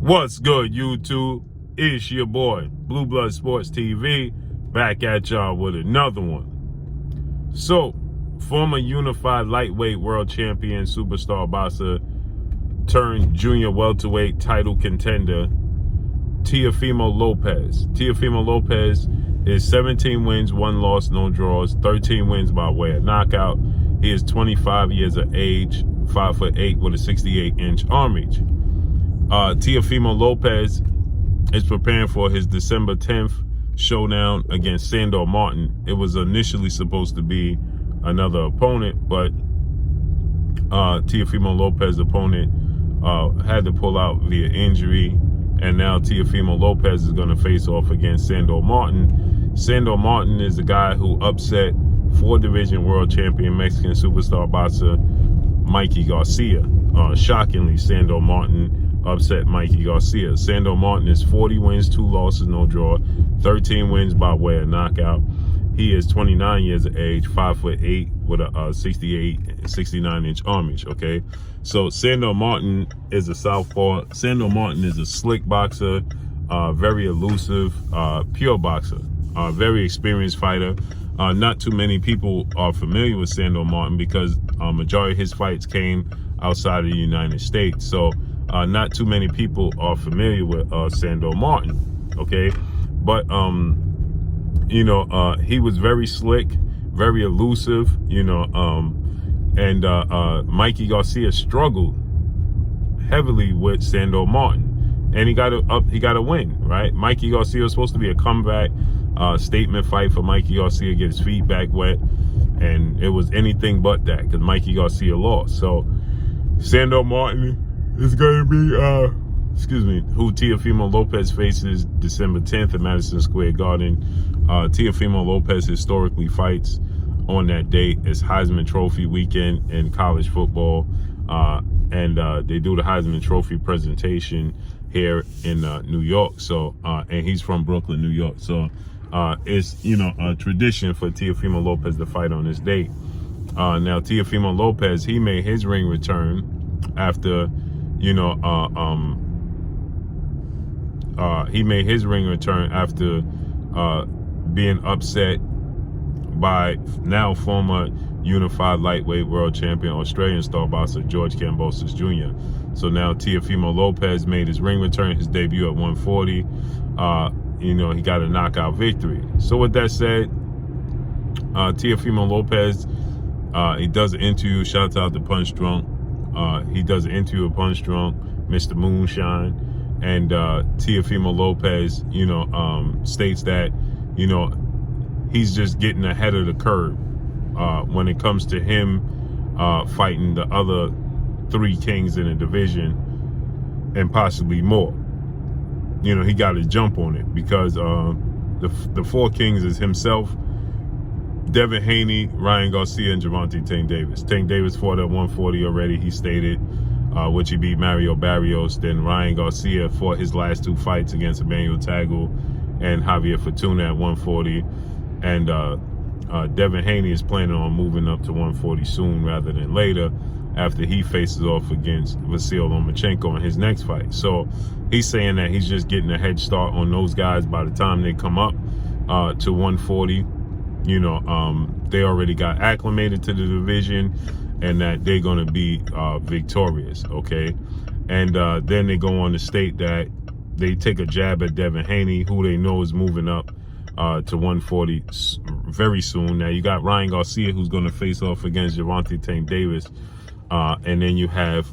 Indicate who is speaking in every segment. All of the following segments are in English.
Speaker 1: What's good, YouTube? It's your boy, Blue Blood Sports TV, back at y'all with another one. So, former unified lightweight world champion, superstar boxer, turned junior welterweight title contender, Teofimo Lopez. Teofimo Lopez is 17 wins, 1 loss, no draws, 13 wins by way of knockout. He is 25 years of age, 5'8" with a 68-inch arm reach. Teofimo Lopez is preparing for his December 10th showdown against Sandor Martin. It was initially supposed to be another opponent, but Teofimo Lopez's opponent had to pull out via injury, and now Teofimo Lopez is going to face off against Sandor Martin. Sandor Martin is the guy who upset 4-division world champion Mexican superstar boxer Mikey Garcia. Shockingly, Sandor Martin upset Mikey Garcia. Sandor Martin is 40 wins, 2 losses, no draw, 13 wins by way of knockout. He is 29 years of age, 5'8" with a 69-inch arm reach, okay? So Sandor Martin is a southpaw. Sandor Martin is a slick boxer, very elusive, pure boxer, very experienced fighter. Not too many people are familiar with Sandor Martin because majority of his fights came outside of the United States. So not too many people are familiar with Sandor Martin, okay? But, he was very slick, very elusive, and Mikey Garcia struggled heavily with Sandor Martin, and he got a win, right? Mikey Garcia was supposed to be a comeback statement fight for Mikey Garcia to get his feet back wet, and it was anything but that because Mikey Garcia lost. So Sandor Martin is going to be, who Teofimo Lopez faces December 10th at Madison Square Garden. Teofimo Lopez historically fights on that date. It's Heisman Trophy weekend in college football, and they do the Heisman Trophy presentation here in New York. So, and he's from Brooklyn, New York. So, it's a tradition for Teofimo Lopez to fight on this date. Now, Teofimo Lopez, he made his ring return after, being upset by now former unified lightweight world champion Australian star boxer George Kambosos Jr. So now Teofimo Lopez made his ring return, his debut at 140. He got a knockout victory. So with that said, Teofimo Lopez, he does an interview. Shout out to Punch Drunk. He does an interview with Punch Drunk, Mr. Moonshine, and Teofimo Lopez, states that, he's just getting ahead of the curve when it comes to him fighting the other 3 kings in the division and possibly more. He got to jump on it because the 4 kings is himself, Devin Haney, Ryan Garcia, and Gervonta Tank Davis. Tank Davis fought at 140 already, he stated, which he beat Mario Barrios. Then Ryan Garcia fought his last 2 fights against Emmanuel Tagle and Javier Fortuna at 140. And Devin Haney is planning on moving up to 140 soon rather than later after he faces off against Vasyl Lomachenko in his next fight. So he's saying that he's just getting a head start on those guys by the time they come up to 140. They already got acclimated to the division and that they're going to be victorious, okay? And then they go on to state that they take a jab at Devin Haney, who they know is moving up to 140 very soon. Now, you got Ryan Garcia, who's going to face off against Gervonta Tank Davis. And then you have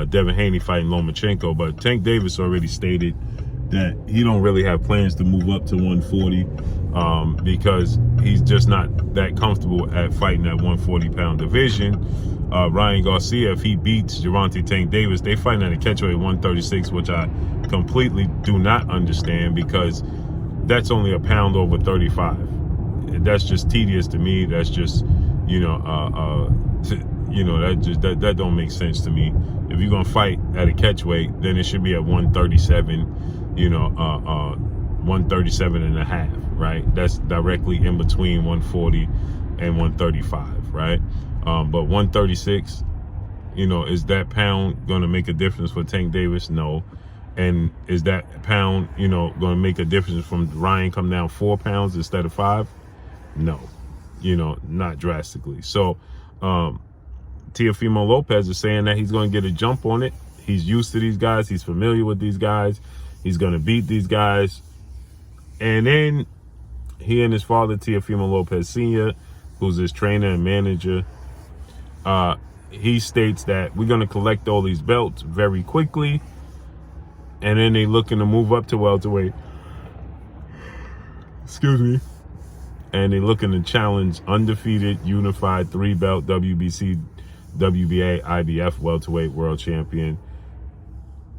Speaker 1: Devin Haney fighting Lomachenko. But Tank Davis already stated that he don't really have plans to move up to 140 because he's just not that comfortable at fighting that 140-pound division. Ryan Garcia, if he beats Gervonta Tank Davis, they fighting at a catchweight 136, which I completely do not understand because that's only a pound over 35. That's just tedious to me. That's just, that don't make sense to me. If you're gonna fight at a catchweight, then it should be at 137, 137 and a half, right? That's directly in between 140 and 135, right? But 136 You know, is that pound going to make a difference for Tank Davis? No. And is that pound, you know, going to make a difference from Ryan come down 4 pounds instead of 5? No, you know, not drastically. So Teofimo Lopez is saying that he's going to get a jump on it. He's used to these guys. He's familiar with these guys. He's going to beat these guys. And then he and his father, Teofimo Lopez Sr., who's his trainer and manager, he states that we're going to collect all these belts very quickly. And then they looking to move up to welterweight. Excuse me. And they looking to challenge undefeated, unified 3-belt WBC, WBA, IBF welterweight world champion,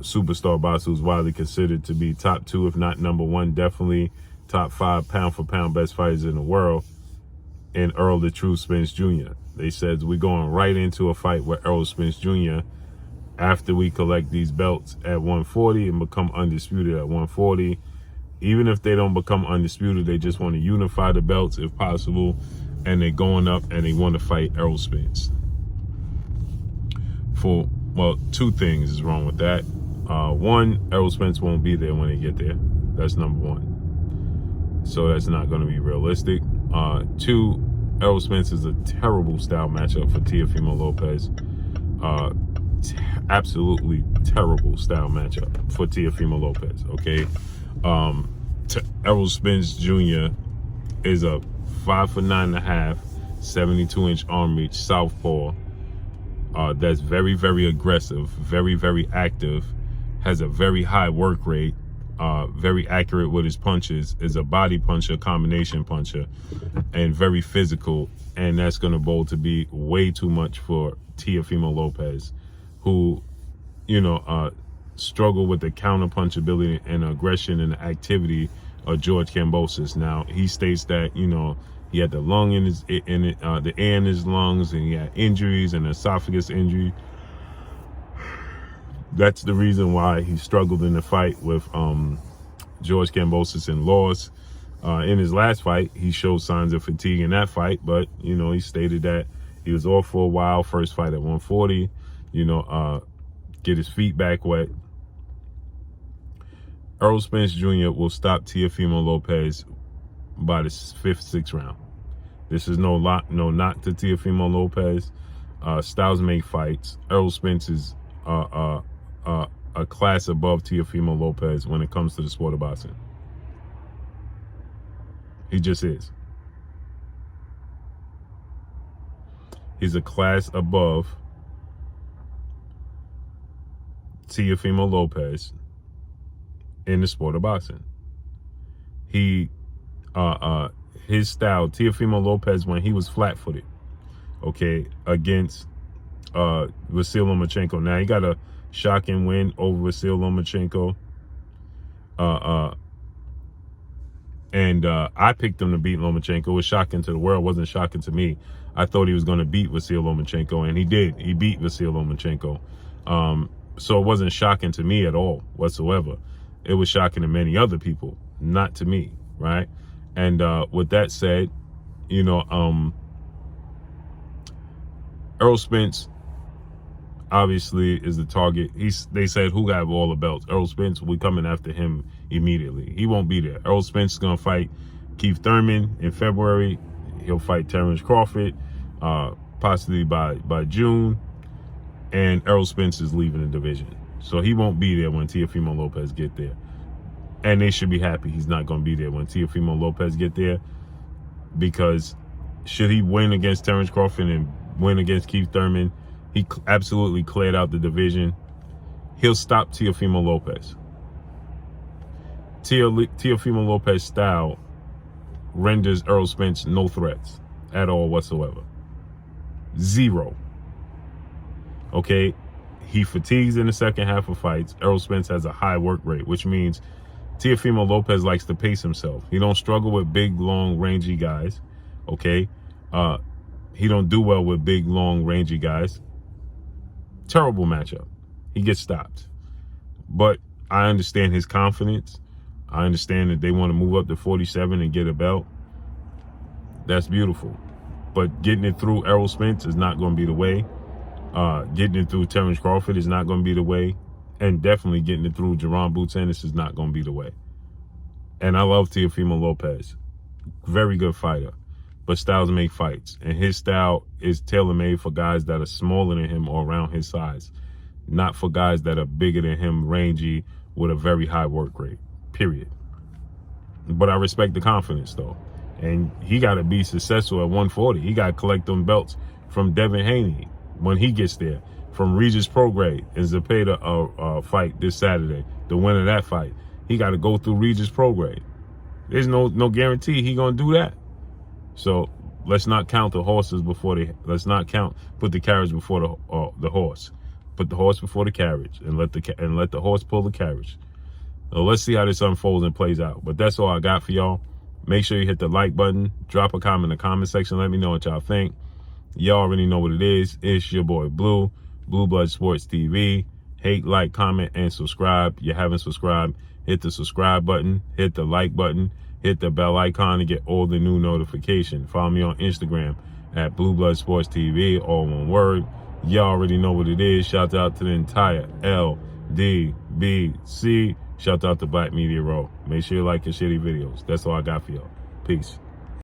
Speaker 1: superstar boxer who's widely considered to be top 2, if not number 1, definitely top 5 pound for pound best fighters in the world, and Errol the True Spence Jr. They said we're going right into a fight with Errol Spence Jr. after we collect these belts at 140 and become undisputed at 140. Even if they don't become undisputed, they just want to unify the belts if possible, and they're going up and they want to fight Errol Spence. Well, 2 things is wrong with that. 1, Errol Spence won't be there when they get there. That's number 1. So that's not going to be realistic. 2, Errol Spence is a terrible style matchup for Teofimo Lopez. Absolutely terrible style matchup for Teofimo Lopez, okay? Errol Spence Jr. is a 5'9.5", 72-inch arm reach southpaw. That's very, very aggressive, very, very active, has a very high work rate, very accurate with his punches, is a body puncher, combination puncher, and very physical. And that's going to bowl to be way too much for Teofimo Lopez, who, you know, struggle with the counter punchability and aggression and activity of George Kambosos. Now, he states that, you know, he had the lung in his, the air in his lungs, and he had injuries and esophagus injury. That's the reason why he struggled in the fight with George Kambosos and lost. In his last fight, he showed signs of fatigue in that fight, but, you know, he stated that he was off for a while, first fight at 140, you know, get his feet back wet. Errol Spence Jr. will stop Teofimo Lopez by the 5th, 6th round. This is no knock to Teofimo Lopez. Styles make fights. Errol Spence is a class above Teofimo Lopez when it comes to the sport of boxing. He just is. He's a class above Teofimo Lopez in the sport of boxing. He his style, Teofimo Lopez, when he was flat-footed, okay, against Vasyl Lomachenko. Now, he got a shocking win over Vasyl Lomachenko. And I picked him to beat Lomachenko. It was shocking to the world. It wasn't shocking to me. I thought he was going to beat Vasyl Lomachenko, and he did. He beat Vasyl Lomachenko. So it wasn't shocking to me at all whatsoever. It was shocking to many other people, not to me, right? And with that said, you know, Errol Spence obviously is the target. They said, who got all the belts? Errol Spence. We coming after him immediately. He won't be there. Errol Spence is going to fight Keith Thurman in February. He'll fight Terrence Crawford possibly by June. And Errol Spence is leaving the division. So he won't be there when Teofimo Lopez get there. And they should be happy he's not going to be there when Teofimo Lopez get there, because should he win against Terrence Crawford and win against Keith Thurman, he absolutely cleared out the division. He'll stop Teofimo Lopez. Teofimo Lopez style renders Errol Spence no threats at all whatsoever. Zero. Okay? He fatigues in the second half of fights. Errol Spence has a high work rate, which means Teofimo Lopez likes to pace himself. He don't struggle with big, long, rangy guys. Okay? He don't do well with big, long, rangy guys. Terrible matchup. He gets stopped. But I understand his confidence. I understand that they want to move up to 47 and get a belt. That's beautiful. But getting it through Errol Spence is not going to be the way. Getting it through Terrence Crawford is not going to be the way. And definitely getting it through Jerron Boots Ennis is not going to be the way. And I love Teofimo Lopez. Very good fighter. But styles make fights. And his style is tailor-made for guys that are smaller than him or around his size. Not for guys that are bigger than him, rangy, with a very high work rate. Period. But I respect the confidence, though. And he got to be successful at 140. He got to collect them belts from Devin Haney when he gets there. From Regis Prograis and Zepeda fight this Saturday. The winner of that fight. He got to go through Regis Prograis. There's no guarantee he going to do that. So let's not count the horses before let's not put the carriage before the horse. Put the horse before the carriage and let the horse pull the carriage. So let's see how this unfolds and plays out. But that's all I got for y'all. Make sure you hit the like button. Drop a comment in the comment section. Let me know what y'all think. Y'all already know what it is. It's your boy Blue Blood Sports TV. Hate, like, comment, and subscribe. You haven't subscribed, hit the subscribe button, hit the like button, hit the bell icon to get all the new notifications. Follow me on Instagram at Blue Blood Sports TV, all one word. Y'all already know what it is. Shout out to the entire LDBC. Shout out to Black Media Row. Make sure you like and share these videos. That's all I got for y'all. Peace.